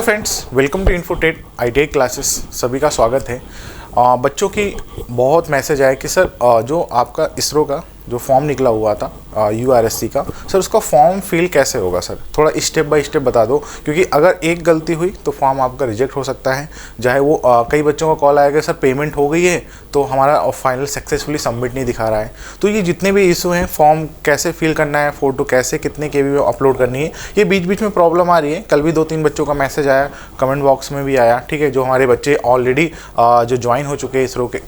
Friends, welcome to Infotech ITI classes. सभी का स्वागत है। बच्चों की बहुत मैसेज आया कि सर जो आपका इसरो का जो फॉर्म निकला हुआ था URSC का, सर उसका फॉर्म फिल कैसे होगा। सर थोड़ा स्टेप बाय स्टेप बता दो, क्योंकि अगर एक गलती हुई तो फॉर्म आपका रिजेक्ट हो सकता है। चाहे वो कई बच्चों का कॉल आएगा सर पेमेंट हो गई है तो हमारा फाइनल सक्सेसफुली सबमिट नहीं दिखा रहा है। तो ये जितने भी इशू हैं, फॉर्म कैसे फिल करना है, फ़ोटो कैसे कितने KB में अपलोड करनी है, ये बीच बीच में प्रॉब्लम आ रही है। कल भी 2-3 बच्चों का मैसेज आया, कमेंट बॉक्स में भी आया, ठीक है। जो हमारे बच्चे ऑलरेडी जो ज्वाइन हो चुके हैं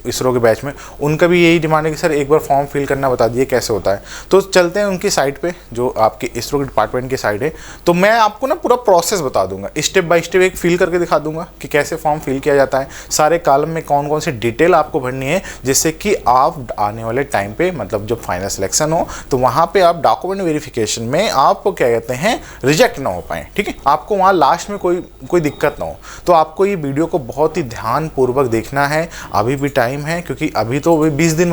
इसरो के बैच में, उनका भी यही डिमांड है कि सर एक बार फॉर्म फिल करना बता दिए कैसे होता है। तो चलते हैं उनकी साइट पे, जो आपके इसरो के डिपार्टमेंट की साइट है। तो मैं आपको ना पूरा प्रोसेस बता दूंगा, स्टेप बाय स्टेप एक फिल करके दिखा दूंगा कि कैसे फॉर्म फिल किया जाता है, सारे कॉलम में कौन कौन सी डिटेल आपको भरनी है, जिससे कि आप आने वाले टाइम पे, मतलब जब फाइनल सिलेक्शन हो तो वहाँ पे आप डॉक्यूमेंट वेरिफिकेशन में आपको क्या कहते हैं रिजेक्ट ना हो पाए, ठीक है। आपको वहाँ लास्ट में कोई दिक्कत ना हो। तो आपको ये वीडियो को बहुत ही ध्यानपूर्वक देखना है। अभी भी टाइम है, क्योंकि अभी तो 20 दिन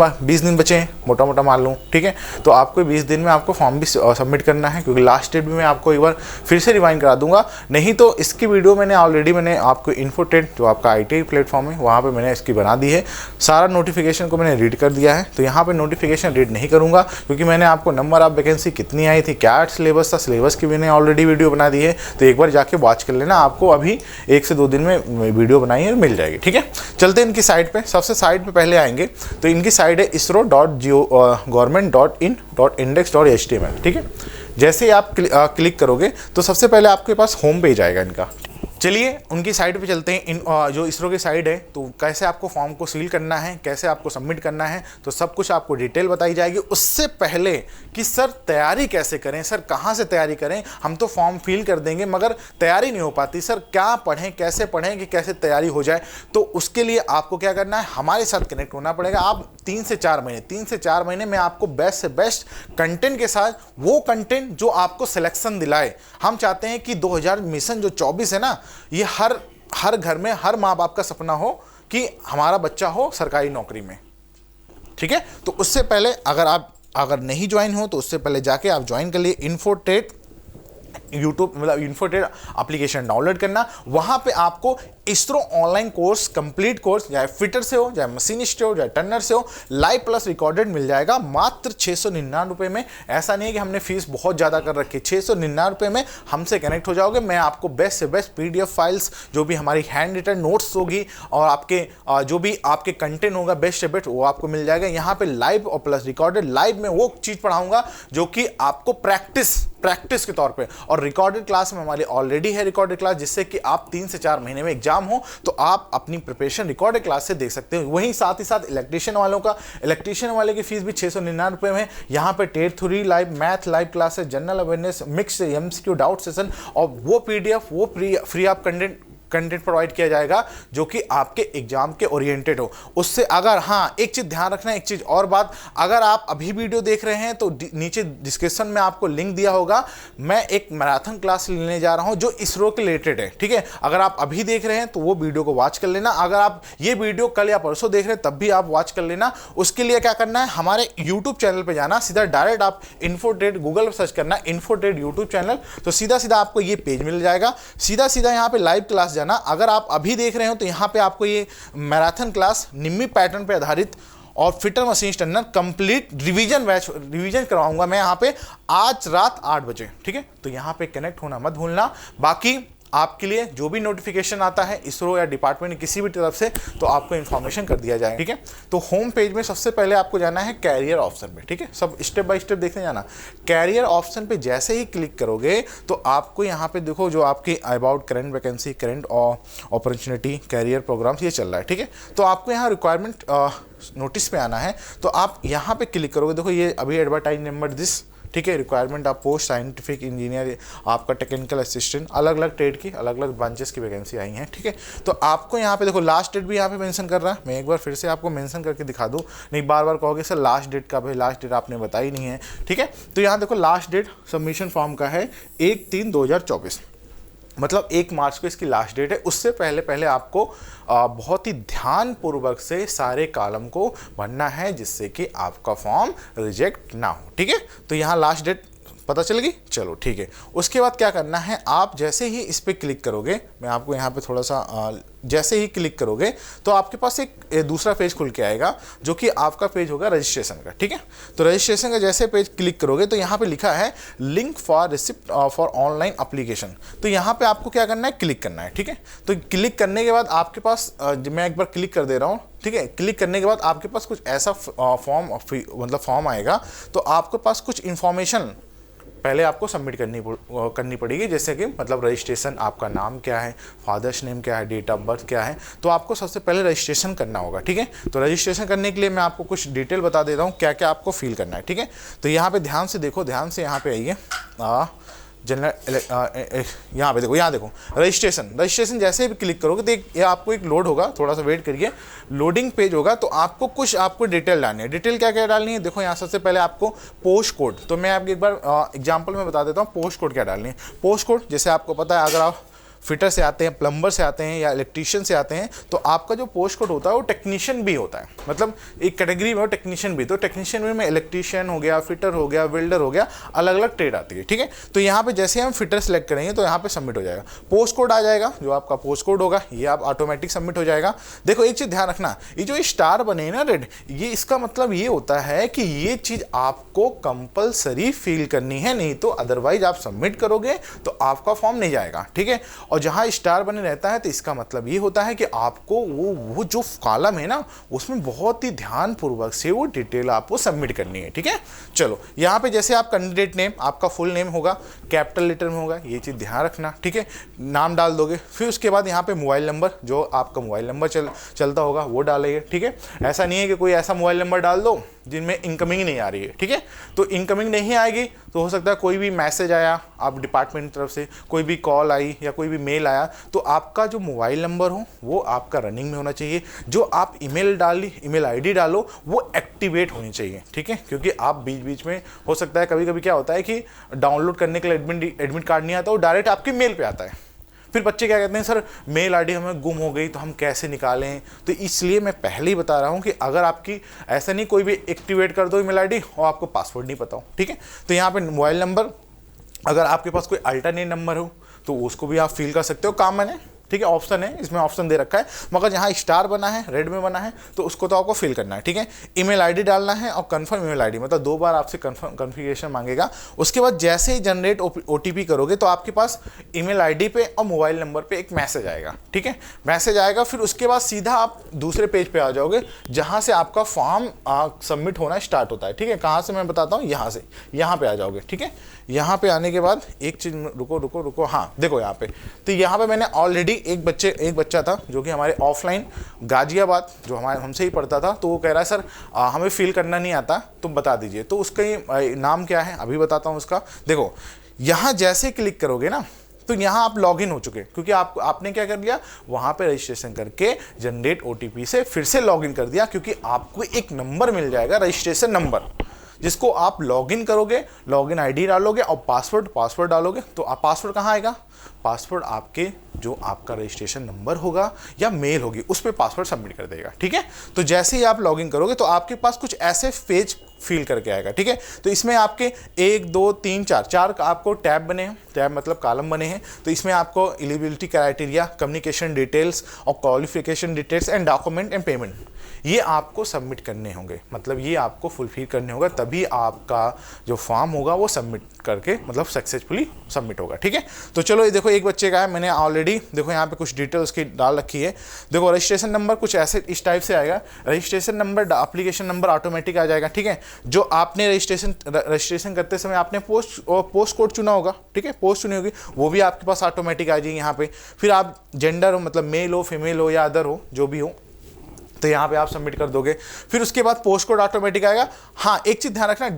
बचे हैं, मोटा मोटा मान लूँ, ठीक है। तो आपको 20 दिन में आपको फॉर्म भी सबमिट करना है, क्योंकि लास्ट डेट भी मैं आपको एक बार फिर से रिवाइंड करा दूंगा। नहीं तो इसकी वीडियो मैंने आपको इन्फोटेक जो आपका ITI प्लेटफॉर्म है वहाँ पे मैंने इसकी बना दी है। सारा नोटिफिकेशन को मैंने रीड कर दिया है। तो यहाँ पे नोटिफिकेशन रीड नहीं करूँगा, क्योंकि मैंने आपको नंबर ऑफ वैकेंसी कितनी आई थी, क्या सिलेबस था, सिलेबस की मैंने ऑलरेडी वीडियो बना दी है। तो एक बार जाके वॉच कर लेना, आपको अभी 1 से 2 दिन में वीडियो बनाई है, मिल जाएगी, ठीक है। चलते हैं इनकी साइट पे। सबसे साइट पे पहले आएंगे तो इनकी साइट है isro.government.in.index.html, ठीक है। जैसे ही आप क्लिक करोगे तो सबसे पहले आपके पास होम पेज आएगा इनका। चलिए उनकी साइट पे चलते हैं। जो इसरो की साइट है, तो कैसे आपको फॉर्म को सील करना है, कैसे आपको सबमिट करना है, तो सब कुछ आपको डिटेल बताई जाएगी। उससे पहले कि सर तैयारी कैसे करें, सर कहाँ से तैयारी करें, हम तो फॉर्म फिल कर देंगे मगर तैयारी नहीं हो पाती, सर क्या पढ़ें, कैसे पढ़ें कि कैसे तैयारी हो जाए। तो उसके लिए आपको क्या करना है, हमारे साथ कनेक्ट होना पड़ेगा। आप 3 से 4 महीने में आपको बेस्ट से बेस्ट कंटेंट के साथ, वो कंटेंट जो आपको सिलेक्शन दिलाए। हम चाहते हैं कि 2000 मिशन जो 24 है ना, ये हर घर में हर माँ बाप का सपना हो कि हमारा बच्चा हो सरकारी नौकरी में, ठीक है। तो उससे पहले अगर नहीं ज्वाइन हो तो उससे पहले जाके आप ज्वाइन कर लिए इन्फोटेक यूट्यूब, मतलब इन्फोटेक एप्लीकेशन डाउनलोड करना। वहां पे आपको ISRO online course, complete course, चाहे फिटर से हो, चाहे मशीनिस्ट से हो, चाहे टर्नर से हो, लाइव प्लस रिकॉर्डेड मिल जाएगा मात्र 699 रुपये में। ऐसा नहीं है कि हमने फीस बहुत ज़्यादा कर रखी है, 699 रुपये में हमसे कनेक्ट हो जाओगे। मैं आपको बेस्ट से बेस्ट PDF फाइल्स, जो भी हमारी हैंड रिटन नोट्स होगी और आपके जो भी आपके कंटेंट होगा बेस्ट से बेस्ट, वो आपको मिल जाएगा। यहाँ पे लाइव और प्लस रिकॉर्डेड। लाइव में वो चीज़ पढ़ाऊंगा जो कि आपको प्रैक्टिस के तौर पे, और रिकॉर्डेड क्लास में हमारी ऑलरेडी है रिकॉर्डेड क्लास, जिससे कि आप 3 से 4 महीने में एग्जाम हो तो आप अपनी प्रिपरेशन रिकॉर्डेड क्लास से देख सकते हो। वहीं साथ ही साथ इलेक्ट्रीशियन वाले की फीस भी 699 रुपये में। यहाँ पे TET 3 live math live classes, general awareness, mix MCQ doubt session, और वो PDF वो फ्री आप कंटेंट प्रोवाइड किया जाएगा जो कि आपके एग्जाम के ओरिएंटेड हो। उससे अगर, हाँ एक चीज़ ध्यान रखना, एक चीज़ और बात, अगर आप अभी वीडियो देख रहे हैं तो नीचे डिस्क्रिप्शन में आपको लिंक दिया होगा। मैं एक मैराथन क्लास लेने जा रहा हूं जो इसरो के रिलेटेड है, ठीक है। अगर आप अभी देख रहे हैं तो वो वीडियो को वॉच कर लेना। अगर आप ये वीडियो कल या परसों देख रहे हैं तब भी आप वॉच कर लेना। उसके लिए क्या करना है, हमारे यूट्यूब चैनल पर जाना, सीधा डायरेक्ट आप इन्फोटेक गूगल पर सर्च करना, इन्फोटेक यूट्यूब चैनल, तो सीधा आपको ये पेज मिल जाएगा। सीधा यहाँ पे लाइव क्लास जाना। अगर आप अभी देख रहे हो तो यहाँ पे आपको ये मैराथन क्लास निम्मी पैटर्न पे आधारित और fitter machine Turner complete revision करवाऊंगा मैं यहाँ पे आज रात 8 बजे, ठीक है। तो यहाँ पे कनेक्ट होना मत भूलना। बाकी आपके लिए जो भी नोटिफिकेशन आता है इसरो या डिपार्टमेंट किसी भी तरफ से, तो आपको इन्फॉर्मेशन कर दिया जाएगा, ठीक है। तो होम पेज में सबसे पहले आपको जाना है कैरियर ऑप्शन पे, ठीक है। सब स्टेप बाय स्टेप देखते जाना। कैरियर ऑप्शन पे जैसे ही क्लिक करोगे तो आपको यहाँ पे देखो जो आपकी about current vacancy, current opportunity, career programmes, ये चल रहा है, ठीक है। तो आपको यहाँ रिक्वायरमेंट नोटिस पे आना है, तो आप यहाँ पे क्लिक करोगे। देखो ये अभी एडवर्टाइज नंबर दिस, ठीक है। Requirement of post scientific engineer, आपका टेक्निकल असिस्टेंट, अलग अलग ट्रेड की अलग अलग ब्रांचेस की वैकेंसी आई हैं, ठीक है। तो आपको यहाँ पे देखो लास्ट डेट भी यहाँ पे मेंशन कर रहा है। मैं एक बार फिर से आपको मेंशन करके दिखा दूँ, नहीं बार बार कहोगे सर लास्ट डेट का, भाई लास्ट डेट आपने बताई नहीं है, ठीक है। तो यहाँ देखो लास्ट डेट सबमिशन फॉर्म का है 1/3/2024, मतलब 1 मार्च को इसकी लास्ट डेट है। उससे पहले आपको बहुत ही ध्यानपूर्वक से सारे कॉलम को भरना है, जिससे कि आपका फॉर्म रिजेक्ट ना हो, ठीक है। तो यहाँ लास्ट डेट पता चल गई। चलो ठीक है। उसके बाद क्या करना है, आप जैसे ही इस पर क्लिक करोगे, मैं आपको यहाँ पे थोड़ा सा जैसे ही क्लिक करोगे तो आपके पास एक दूसरा पेज खुल के आएगा जो कि आपका पेज होगा रजिस्ट्रेशन का। ठीक है, तो रजिस्ट्रेशन का जैसे पेज क्लिक करोगे तो यहाँ पे लिखा है link for receipt for online application. तो यहाँ पे आपको क्या करना है, क्लिक करना है। ठीक है, तो क्लिक करने के बाद आपके पास मैं एक बार क्लिक कर दे रहा हूँ। ठीक है, क्लिक करने के बाद आपके पास कुछ ऐसा फॉर्म आएगा। तो आपके पास कुछ इन्फॉर्मेशन पहले आपको सबमिट करनी पड़ेगी, जैसे कि मतलब रजिस्ट्रेशन, आपका नाम क्या है, फादर्स नेम क्या है, डेट ऑफ बर्थ क्या है। तो आपको सबसे पहले रजिस्ट्रेशन करना होगा। ठीक है, तो रजिस्ट्रेशन करने के लिए मैं आपको कुछ डिटेल बता देता हूँ क्या क्या आपको फिल करना है। ठीक है, तो यहाँ पे ध्यान से देखो, ध्यान से यहाँ पे आइए। जनरल यहाँ पे देखो, यहाँ देखो रजिस्ट्रेशन जैसे भी क्लिक करोगे तो ये आपको एक लोड होगा, थोड़ा सा वेट करिए, लोडिंग पेज होगा। तो आपको डिटेल डालनी है। डिटेल क्या क्या डालनी है, देखो यहाँ सबसे पहले आपको पोस्ट कोड, तो मैं आपको एक बार एग्जांपल में बता देता हूँ पोस्ट कोड क्या डालनी है। पोस्ट कोड जैसे आपको पता है, अगर आप फिटर से आते हैं, प्लम्बर से आते हैं या इलेक्ट्रीशियन से आते हैं, तो आपका जो पोस्ट कोड होता है वो टेक्नीशियन भी होता है, मतलब एक कैटेगरी में टेक्नीशियन भी। तो टेक्नीशियन में इलेक्ट्रीशियन हो गया, फिटर हो गया, वेल्डर हो गया, अलग अलग ट्रेड आती है। ठीक है, तो यहाँ पे जैसे हम फिटर सेलेक्ट करेंगे तो यहाँ पे सबमिट हो जाएगा, पोस्ट कोड आ जाएगा, जो आपका पोस्ट कोड होगा ये आप ऑटोमेटिक सबमिट हो जाएगा। देखो एक चीज़ ध्यान रखना, ये जो स्टार बने ना रेड, ये इसका मतलब ये होता है कि ये चीज़ आपको कंपलसरी फिल करनी है, नहीं तो अदरवाइज आप सबमिट करोगे तो आपका फॉर्म नहीं जाएगा। ठीक है, और जहां स्टार बने रहता है तो इसका मतलब ये होता है कि आपको वो जो कॉलम है ना उसमें बहुत ही ध्यानपूर्वक से वो डिटेल आपको सबमिट करनी है। ठीक है, चलो यहाँ पे जैसे आप कैंडिडेट नेम, आपका फुल नेम होगा, कैपिटल लेटर में होगा, ये चीज़ ध्यान रखना। ठीक है, नाम डाल दोगे, फिर उसके बाद यहाँ पे मोबाइल नंबर, जो आपका मोबाइल नंबर चलता होगा वो डालेंगे। ठीक है, ऐसा नहीं है कि कोई ऐसा मोबाइल नंबर डाल दो जिनमें इनकमिंग नहीं आ रही है। ठीक है, तो इनकमिंग नहीं आएगी तो हो सकता है कोई भी मैसेज आया आप डिपार्टमेंट की तरफ से, कोई भी कॉल आई या कोई भी मेल आया, तो आपका जो मोबाइल नंबर हो वो आपका रनिंग में होना चाहिए। जो आप ईमेल आईडी डालो वो एक्टिवेट होनी चाहिए। ठीक है, क्योंकि आप बीच बीच में हो सकता है कभी कभी क्या होता है कि डाउनलोड करने के लिए एडमिट कार्ड नहीं आता, वो डायरेक्ट आपके मेल पे आता है। फिर बच्चे क्या कहते हैं, सर मेल आईडी हमें गुम हो गई तो हम कैसे निकालें। तो इसलिए मैं पहले ही बता रहा हूं कि अगर आपकी ऐसा नहीं, कोई भी एक्टिवेट कर दो ईमेल आईडी और आपको पासवर्ड नहीं पता हो। ठीक है, तो यहाँ पे मोबाइल नंबर, अगर आपके पास कोई अल्टरनेट नंबर हो तो उसको भी आप फिल कर सकते हो, काम मैंने। ठीक है, ऑप्शन है, इसमें ऑप्शन दे रखा है, मगर जहाँ स्टार बना है, रेड में बना है, तो उसको तो आपको फिल करना है। ठीक है, ईमेल आईडी डालना है और कंफर्म ईमेल आईडी, मतलब 2 बार आपसे कन्फिगरेशन मांगेगा। उसके बाद जैसे ही जनरेट ओटीपी करोगे तो आपके पास ईमेल आईडी पे और मोबाइल नंबर पे एक मैसेज आएगा। ठीक है, मैसेज आएगा, फिर उसके बाद सीधा आप दूसरे पेज पे आ जाओगे जहाँ से आपका फॉर्म सबमिट होना स्टार्ट होता है। ठीक है, कहाँ से मैं बताता हूँ, यहाँ से, यहाँ पे आ जाओगे। ठीक है, यहाँ पे आने के बाद एक चीज़, रुको, हाँ देखो यहाँ पे, तो यहाँ पे मैंने ऑलरेडी एक बच्चा था जो कि हमारे ऑफलाइन गाजियाबाद, जो हमसे ही पढ़ता था, तो वो कह रहा है सर हमें फिल करना नहीं आता तो बता दीजिए। तो उसका नाम क्या है अभी बताता हूँ उसका। देखो यहाँ जैसे क्लिक करोगे ना तो यहाँ आप लॉगिन हो चुके, क्योंकि आपने क्या कर दिया, वहाँ पे रजिस्ट्रेशन करके जनरेट ओटीपी से फिर से लॉगिन कर दिया, क्योंकि आपको एक नंबर मिल जाएगा, रजिस्ट्रेशन नंबर, जिसको आप लॉगिन करोगे, लॉगिन आईडी डालोगे और पासवर्ड डालोगे। तो आप पासवर्ड कहाँ आएगा, पासवर्ड आपके जो आपका रजिस्ट्रेशन नंबर होगा या मेल होगी उस पर पासवर्ड सबमिट कर देगा। ठीक है, तो जैसे ही आप लॉगिन करोगे तो आपके पास कुछ ऐसे पेज फिल करके आएगा। ठीक है, तो इसमें आपके 1 2 3 4 आपको टैब बने हैं, टैब मतलब कॉलम बने हैं। तो इसमें आपको एलिजिबिलिटी क्राइटेरिया, कम्युनिकेशन डिटेल्स और qualification details and document and payment, ये आपको सबमिट करने होंगे, मतलब ये आपको फुलफिल करने होगा, तभी आपका जो फॉर्म होगा वो सबमिट करके मतलब सक्सेसफुली सबमिट होगा। ठीक है, तो चलो ये देखो एक बच्चे का है, मैंने ऑलरेडी देखो यहाँ पे कुछ डिटेल उसकी डाल रखी है। देखो रजिस्ट्रेशन नंबर कुछ ऐसे इस टाइप से आएगा, registration number, application number automatic आ जाएगा। ठीक है, जो आपने रजिस्ट्रेशन करते समय आपने पोस्ट कोड चुना होगा, ठीक है, पोस्ट चुनी होगी, वो भी आपके पास ऑटोमेटिक आ जाएगी यहाँ पे। फिर आप जेंडर हो, मतलब मेल हो, फीमेल हो या अदर हो, जो भी हो, तो यहाँ पे आप सबमिट कर दोगे। फिर उसके बाद पोस्ट कोड ऑटोमेटिक आएगा। हाँ एक चीज़ ध्यान रखना,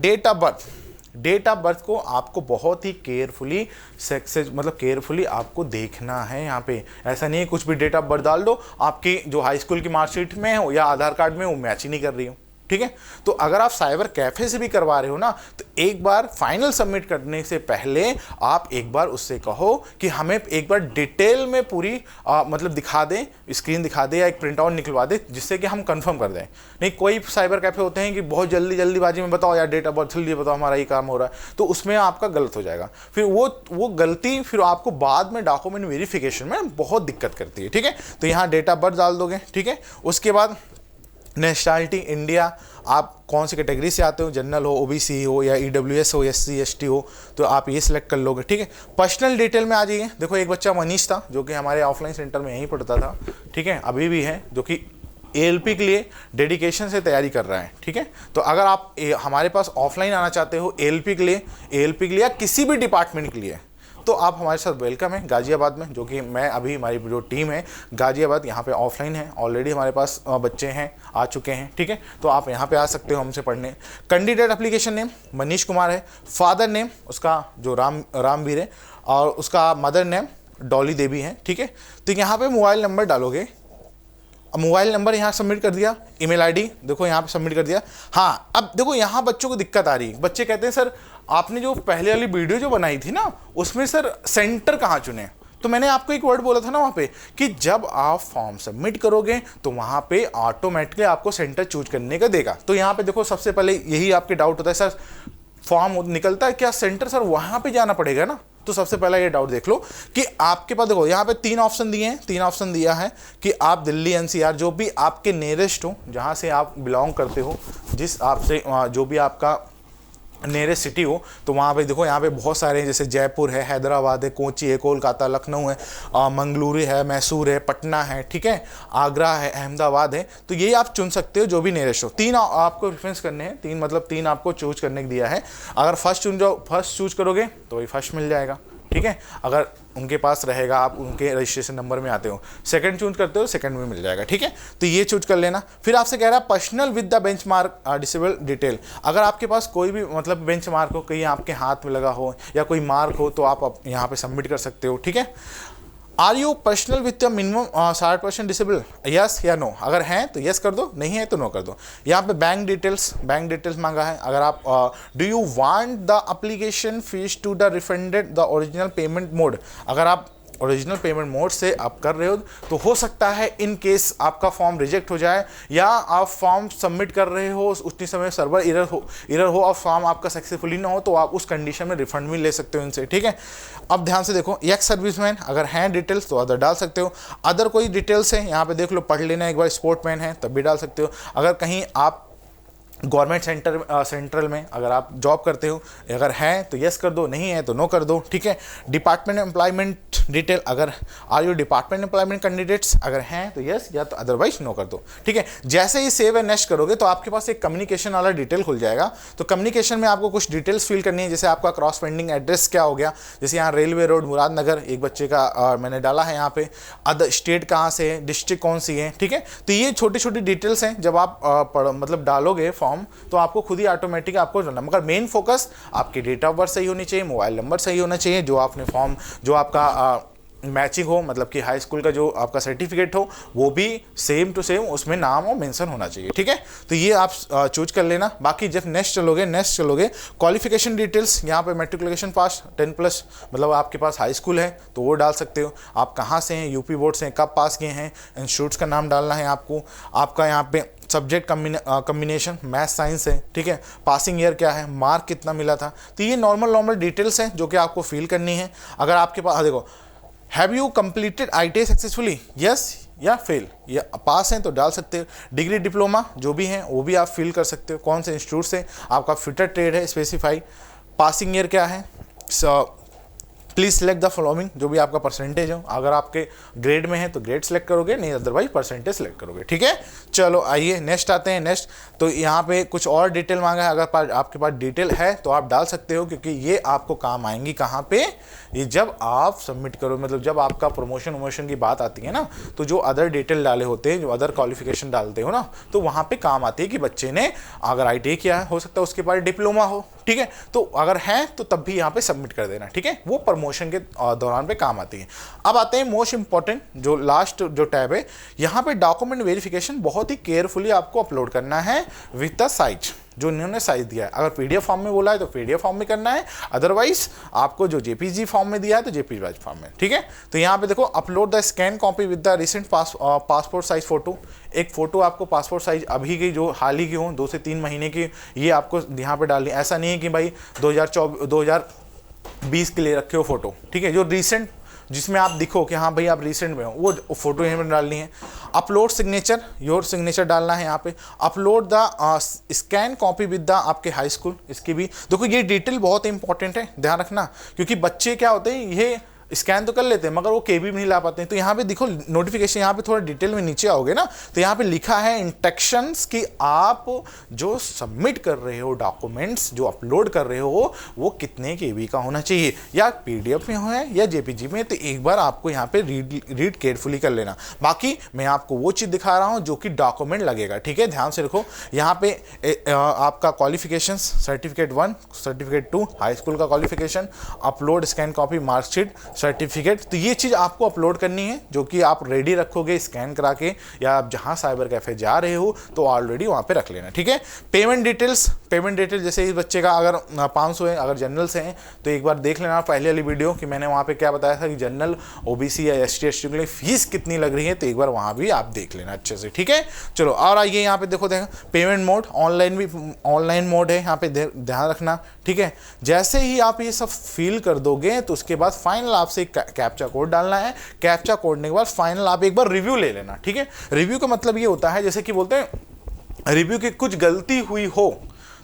डेट ऑफ बर्थ को आपको बहुत ही केयरफुली केयरफुली आपको देखना है। यहाँ पे ऐसा नहीं है कुछ भी डेट ऑफ बर्थ डाल दो, आपकी जो हाई स्कूल की मार्कशीट में हो या आधार कार्ड में वो मैच ही नहीं कर रही हो। ठीक है। तो अगर आप साइबर कैफे से भी करवा रहे हो ना, तो एक बार फाइनल सबमिट करने से पहले आप एक बार उससे कहो कि हमें एक बार डिटेल में पूरी मतलब दिखा दें, स्क्रीन दिखा दे या एक प्रिंट आउट निकलवा दे, जिससे कि हम कंफर्म कर दें। नहीं, कोई साइबर कैफे होते हैं कि बहुत जल्दीबाजी में बताओ यार डेट ऑफ बर्थ जल्दी बताओ, हमारा ये काम हो रहा है, तो उसमें आपका गलत हो जाएगा। फिर वो गलती फिर आपको बाद में डॉक्यूमेंट वेरिफिकेशन में बहुत दिक्कत करती है, ठीक है। तो यहाँ डेट ऑफ बर्थ डाल दोगे, ठीक है। उसके बाद नेशनलिटी इंडिया, आप कौन सी कैटेगरी से आते हो, जनरल हो, ओबीसी हो या ईडब्ल्यूएस हो, एससी एसटी हो, तो आप ये सिलेक्ट कर लोगे, ठीक है। पर्सनल डिटेल में आ जाइए। देखो एक बच्चा मनीष था जो कि हमारे ऑफलाइन सेंटर में यहीं पढ़ता था, ठीक है, अभी भी है, जो कि एएलपी के लिए डेडिकेशन से तैयारी कर रहा है, ठीक है। तो अगर आप हमारे पास ऑफलाइन आना चाहते हो एएलपी के लिए या किसी भी डिपार्टमेंट के लिए, तो आप हमारे साथ वेलकम है गाज़ियाबाद में, जो कि मैं अभी हमारी जो टीम है गाज़ियाबाद यहाँ पे ऑफलाइन है, ऑलरेडी हमारे पास बच्चे हैं, आ चुके हैं, ठीक है। तो आप यहाँ पे आ सकते हो हमसे पढ़ने। Candidate application name Manish Kumar है, फादर नेम उसका जो रामवीर है, और उसका मदर नेम डॉली देवी है, ठीक है। तो यहाँ पे मोबाइल नंबर डालोगे, मोबाइल नंबर यहाँ सबमिट कर दिया, ईमेल आईडी देखो यहाँ पे सबमिट कर दिया। हाँ, अब देखो यहाँ बच्चों को दिक्कत आ रही है, बच्चे कहते हैं सर आपने जो पहले वाली वीडियो जो बनाई थी ना, उसमें सर सेंटर कहाँ चुने। तो मैंने आपको एक वर्ड बोला था ना वहाँ पे कि जब आप फॉर्म सबमिट करोगे तो वहाँ पे ऑटोमेटिकली आपको सेंटर चूज करने का देगा। तो यहाँ पे देखो सबसे पहले यही आपके डाउट होता है, सर फॉर्म निकलता है क्या सेंटर, सर वहाँ पे जाना पड़ेगा ना। तो सबसे पहला ये डाउट देख लो कि आपके पास देखो यहाँ पे 3 ऑप्शन दिए हैं, 3 ऑप्शन दिया है कि आप दिल्ली एनसीआर जो भी आपके नियरेस्ट हो, जहाँ से आप बिलोंग करते हो, जिस आपसे जो भी आपका नियरेस्ट सिटी हो, तो वहाँ पे देखो यहाँ पे बहुत सारे हैं, जैसे जयपुर है, हैदराबाद है, कोची है, कोलकाता, लखनऊ है, मंगलुरु है, मैसूर है, पटना है, ठीक है, आगरा है, अहमदाबाद है। तो ये आप चुन सकते हो जो भी नियरेस्ट हो। 3 आपको रेफरेंस करने हैं, 3 मतलब 3 आपको चूज करने को दिया है। अगर फर्स्ट चूज करोगे तो वही फर्स्ट मिल जाएगा, ठीक है। अगर उनके पास रहेगा, आप उनके रजिस्ट्रेशन नंबर में आते हो, सेकंड चूज करते हो, सेकंड में मिल जाएगा, ठीक है। तो ये चूज कर लेना। फिर आपसे कह रहा है personal with the benchmark disable detail. अगर आपके पास कोई भी मतलब बेंचमार्क हो, कहीं आपके हाथ में लगा हो या कोई मार्क हो, तो आप यहाँ पे सबमिट कर सकते हो, ठीक है। Are you personal with minimum 60% disable, yes या नो। अगर हैं तो यस कर दो, नहीं है तो नो कर दो। यहाँ पे बैंक डिटेल्स मांगा है। अगर आप do you want the application fee to the refunded the original payment mode, अगर आप ओरिजिनल पेमेंट मोड से आप कर रहे हो तो हो सकता है इन केस आपका फॉर्म रिजेक्ट हो जाए, या आप फॉर्म सबमिट कर रहे हो उतनी समय सर्वर एरर हो और फॉर्म आपका सक्सेसफुली ना हो, तो आप उस कंडीशन में रिफंड भी ले सकते हो इनसे, ठीक है। अब ध्यान से देखो, एक्स सर्विसमैन अगर हैं डिटेल्स तो अदर डाल सकते हो। अदर कोई डिटेल्स है यहाँ पे देख लो, पढ़ लेना एक बार, स्पोर्टमैन है तब भी डाल सकते हो। अगर कहीं आप गवर्नमेंट सेंट्रल में अगर आप जॉब करते हो, अगर हैं तो यस कर दो, नहीं है तो नो कर दो, ठीक है। डिपार्टमेंट एम्प्लॉयमेंट डिटेल, अगर are you department employment candidates, अगर हैं तो यस, या तो अदरवाइज नो कर दो, ठीक है। जैसे ही सेव एंड नेक्स्ट करोगे तो आपके पास एक कम्युनिकेशन वाला डिटेल खुल जाएगा। तो कम्युनिकेशन में आपको कुछ डिटेल्स फिल करनी है, जैसे आपका क्रॉस पेंडिंग एड्रेस क्या हो गया, जैसे यहाँ रेलवे रोड मुरादनगर एक बच्चे का मैंने डाला है यहाँ पे, अदर स्टेट कहाँ से है, डिस्ट्रिक्ट कौन सी है, ठीक है। तो ये छोटी छोटी डिटेल्स हैं, जब आप मतलब डालोगे फॉर्म तो आपको खुद ही ऑटोमेटिक आपको जानना, मगर मेन फोकस आपकी डेट ऑफ बर्थ सही होनी चाहिए, मोबाइल नंबर सही होना चाहिए, जो आपने फॉर्म जो आपका मैचिंग हो, मतलब कि हाई स्कूल का जो आपका सर्टिफिकेट हो वो भी सेम टू सेम उसमें नाम और मेंशन होना चाहिए, ठीक है। तो ये आप चूज कर लेना। बाकी जब नेक्स्ट चलोगे क्वालिफिकेशन डिटेल्स, यहाँ पे मैट्रिकुलेशन पास 10+ मतलब आपके पास हाई स्कूल है तो वो डाल सकते हो। आप कहाँ से हैं, यूपी बोर्ड से हैं, कब पास किए हैं, इंस्टीट्यूट्स का नाम डालना है आपको। आपका यहाँ पे सब्जेक्ट कम्बिनेशन मैथ साइंस है, ठीक है। पासिंग ईयर क्या है, मार्क कितना मिला था। तो ये नॉर्मल डिटेल्स हैं जो कि आपको फिल करनी है। अगर आपके पास देखो, have you completed ITI successfully, yes या फेल, या पास हैं तो डाल सकते हो। डिग्री डिप्लोमा जो भी हैं वो भी आप फिल कर सकते हो, कौन से इंस्टीट्यूट से, आपका फिटर ट्रेड है स्पेसिफाई, पासिंग ईयर क्या है, प्लीज़ सेलेक्ट द फॉलोइंग, जो भी आपका परसेंटेज हो। अगर आपके ग्रेड में है तो ग्रेड सेलेक्ट करोगे, नहीं अदरवाइज परसेंटेज सेलेक्ट करोगे, ठीक है। चलो आइए नेक्स्ट आते हैं। नेक्स्ट तो यहाँ पे कुछ और डिटेल मांगा है, अगर आपके पास डिटेल है तो आप डाल सकते हो, क्योंकि ये आपको काम आएंगी कहाँ पे, ये जब आप सबमिट करो, मतलब जब आपका प्रमोशन की बात आती है ना, तो जो अदर डिटेल डाले होते हैं, जो अदर क्वालिफिकेशन डालते हो ना, तो वहाँ पे काम आती है कि बच्चे ने अगर ITI किया है, हो सकता है उसके पास डिप्लोमा हो, ठीक है। तो अगर है तो तब भी यहाँ पे सबमिट कर देना, ठीक है, वो प्रमोशन के दौरान पे काम आती है। अब आते हैं मोस्ट इंपॉर्टेंट जो लास्ट जो टैब है, यहाँ पे डॉक्यूमेंट वेरिफिकेशन बहुत ही केयरफुली आपको अपलोड करना है विद द साइज, जो इन्होंने साइज दिया है। अगर पीडीएफ फॉर्म में बोला है तो पीडीएफ फॉर्म में करना है, अदरवाइज आपको जो जेपीजी फॉर्म में दिया है तो जेपीजी फॉर्म में, ठीक है। तो यहाँ पे देखो upload the scan copy with the recent passport size photo. एक फोटो आपको पासपोर्ट साइज अभी की जो हाल ही की हो 2 से 3 महीने की, ये आपको यहाँ पे डालनी। ऐसा नहीं है कि भाई 2020 के लिए रखे हो फोटो, ठीक है, जो रिसेंट जिसमें आप दिखो कि हाँ भाई आप रिसेंट में हो, वो फोटो यहाँ पर डालनी है। अपलोड सिग्नेचर, योर सिग्नेचर डालना है यहाँ पे। Upload the scan copy with the आपके हाई स्कूल, इसकी भी देखो ये डिटेल बहुत इंपॉर्टेंट है, ध्यान रखना, क्योंकि बच्चे क्या होते हैं ये स्कैन तो कर लेते हैं मगर वो केबी भी नहीं ला पाते हैं। तो यहाँ पे देखो नोटिफिकेशन, यहाँ पे थोड़ा डिटेल में नीचे आओगे ना तो यहाँ पे लिखा है इंस्ट्रक्शंस कि आप जो सबमिट कर रहे हो डॉक्यूमेंट्स जो अपलोड कर रहे हो वो कितने केबी का होना चाहिए, या पीडीएफ में है या जेपीजी में। तो एक बार आपको यहाँ पे रीड केयरफुली कर लेना। बाकी मैं आपको वो चीज़ दिखा रहा हूँ जो कि डॉक्यूमेंट लगेगा, ठीक है, ध्यान से रखो। यहाँ पे आपका qualification certificate 1, certificate 2, high school का qualification, upload scan copy marksheet, certificate, तो ये चीज़ आपको अपलोड करनी है जो कि आप रेडी रखोगे स्कैन करा के, या आप जहाँ साइबर कैफे जा रहे हो तो ऑलरेडी वहाँ पे रख लेना, ठीक है। पेमेंट डिटेल्स जैसे इस बच्चे का अगर 500 है, अगर जनरल से हैं तो एक बार देख लेना पहले वाली वीडियो कि मैंने वहाँ पे क्या बताया था कि जनरल ओबीसी या एसटी एसटी के लिए फीस कितनी लग रही है, तो एक बार वहाँ भी आप देख लेना अच्छे से, ठीक है। चलो और आइए यहाँ पे देखो पेमेंट मोड, ऑनलाइन मोड है, यहाँ पे ध्यान रखना, ठीक है। जैसे ही आप ये सब फिल कर दोगे तो उसके बाद फाइनल आपसे कैप्चा कोड डालना है। कैप्चा कोड के बाद फाइनल आप एक बार रिव्यू ले लेना, ठीक है। रिव्यू का मतलब ये होता है जैसे कि बोलते हैं रिव्यू की कुछ गलती हुई हो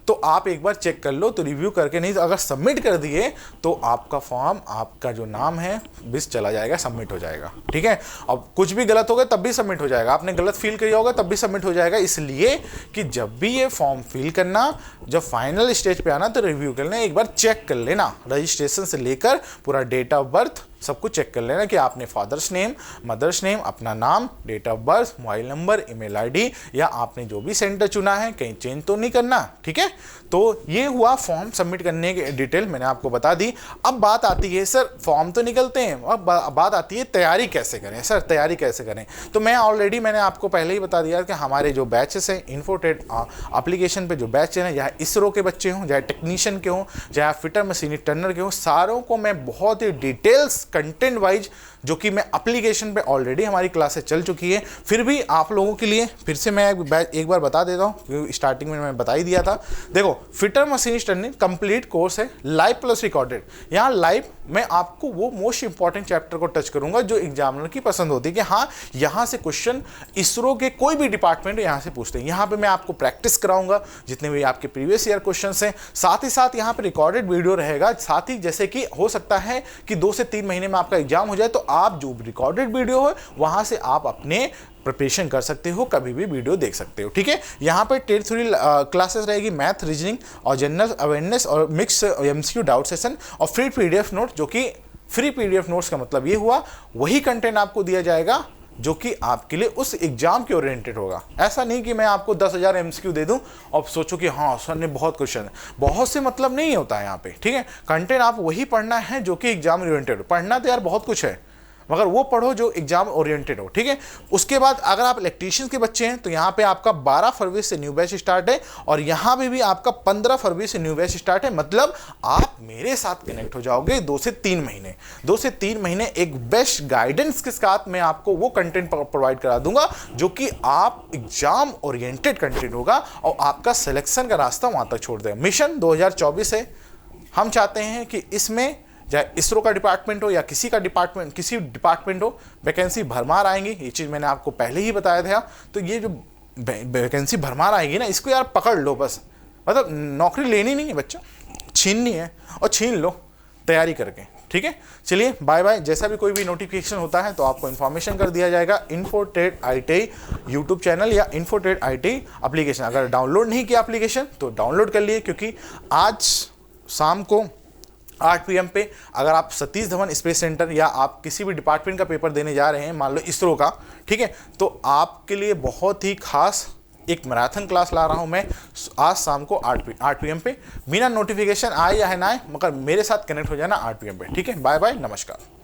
तो आप एक बार चेक कर लो, तो रिव्यू करके नहीं, अगर सबमिट कर दिए तो आपका फॉर्म, आपका जो नाम है बिस चला जाएगा, सबमिट हो जाएगा, ठीक है। अब कुछ भी गलत होगा तब भी सबमिट हो जाएगा, आपने गलत फिल किया होगा तब भी सबमिट हो जाएगा, इसलिए कि जब भी ये फॉर्म फिल करना, जब फाइनल स्टेज पे आना तो रिव्यू कर लेना, एक बार चेक कर लेना, रजिस्ट्रेशन से लेकर पूरा डेट ऑफ बर्थ सब कुछ चेक कर लेना कि आपने फादर्स नेम, मदर्स नेम, अपना नाम, date of birth, mobile number, email ID, या आपने जो भी सेंटर चुना है कहीं चेंज तो नहीं करना, ठीक है। तो ये हुआ फॉर्म सबमिट करने की डिटेल मैंने आपको बता दी। अब बात आती है सर फॉर्म तो निकलते हैं, अब बात आती है तैयारी कैसे करें। सर तैयारी कैसे करें, तो मैंने आपको पहले ही बता दिया कि हमारे जो बैचेस हैं इन्फोटेक एप्लीकेशन पे जो बैच है, या इसरो के बच्चे हों, चाहे टेक्नीशियन के हों, चाहे फिटर मशीनी टर्नर के हों, सारों को मैं बहुत ही डिटेल्स कंटेंट वाइज जो कि मैं एप्लीकेशन पे ऑलरेडी हमारी क्लासेस चल चुकी है, फिर भी आप लोगों के लिए फिर से मैं एक बार बता देता हूँ क्योंकि स्टार्टिंग में मैं बता ही दिया था। देखो fitter machinist turning complete course है, लाइव प्लस रिकॉर्डेड। यहाँ लाइव में आपको वो मोस्ट इंपॉर्टेंट चैप्टर को टच करूंगा जो एग्जामिनर की पसंद होती है कि हाँ यहाँ से क्वेश्चन इसरो के कोई भी डिपार्टमेंट यहाँ से पूछते हैं। यहाँ पे मैं आपको प्रैक्टिस कराऊंगा जितने भी आपके प्रीवियस ईयर क्वेश्चन हैं, साथ ही साथ यहाँ पे रिकॉर्डेड वीडियो रहेगा। साथ ही जैसे कि हो सकता है कि 2 से 3 महीने में आपका एग्जाम हो जाए तो आप जो रिकॉर्डेड वीडियो है वहां से आप अपने प्रिपरेशन कर सकते हो, कभी भी वीडियो देख सकते हो, ठीक है। यहाँ पे टेट 3 क्लासेस रहेगी, मैथ, रीजनिंग और जनरल अवेयरनेस और मिक्स एमसीक्यू डाउट सेशन और फ्री पीडीएफ नोट, जो कि फ्री पीडीएफ नोट्स का मतलब ये हुआ वही कंटेंट आपको दिया जाएगा जो कि आपके लिए उस एग्जाम के ओरिएंटेड होगा। ऐसा नहीं कि मैं आपको 10,000 एमसीक्यू दे दूं और सोचो कि हाँ सर ने बहुत क्वेश्चन है, बहुत से मतलब नहीं होता है यहाँ पे, ठीक है। कंटेंट आप वही पढ़ना है जो कि एग्जाम ओरिएंटेड हो। पढ़ना तो यार बहुत कुछ है मगर वो पढ़ो जो एग्जाम ओरिएंटेड हो, ठीक है। उसके बाद अगर आप इलेक्ट्रीशियंस के बच्चे हैं तो यहाँ पे आपका 12 फरवरी से न्यू बैच स्टार्ट है और यहाँ पे भी आपका 15 फरवरी से न्यू बैच स्टार्ट है। मतलब आप मेरे साथ कनेक्ट हो जाओगे 2 से 3 महीने, 2 से 3 महीने एक बेस्ट गाइडेंस के साथ मैं आपको वो कंटेंट प्रोवाइड करा दूंगा जो कि आप एग्जाम ओरिएंटेड कंटेंट होगा और आपका सिलेक्शन का रास्ता वहाँ तक छोड़ देगा। मिशन 2024 है, हम चाहते हैं कि इसमें चाहे इसरो का डिपार्टमेंट हो या किसी डिपार्टमेंट हो, वैकेंसी भरमार आएंगी। ये चीज़ मैंने आपको पहले ही बताया था। तो ये जो वैकेंसी भरमार आएगी ना, इसको यार पकड़ लो बस। मतलब नौकरी लेनी नहीं है बच्चा, छीननी है और छीन लो तैयारी करके, ठीक है। चलिए बाय बाय। जैसा भी कोई भी नोटिफिकेशन होता है तो आपको इन्फॉर्मेशन कर दिया जाएगा। इन्फोटेक ITI यूट्यूब चैनल या इन्फोटेक ITI एप्लीकेशन, अगर डाउनलोड नहीं किया एप्लीकेशन तो डाउनलोड कर लिए, क्योंकि आज शाम को 8 PM पे अगर आप सतीश धवन स्पेस सेंटर या आप किसी भी डिपार्टमेंट का पेपर देने जा रहे हैं, मान लो इसरो का, ठीक है, तो आपके लिए बहुत ही खास एक मैराथन क्लास ला रहा हूँ मैं आज शाम को 8 PM पे, बिना नोटिफिकेशन आए या है ना आए, मगर मेरे साथ कनेक्ट हो जाना 8 PM पे। ठीक है, बाय बाय, नमस्कार।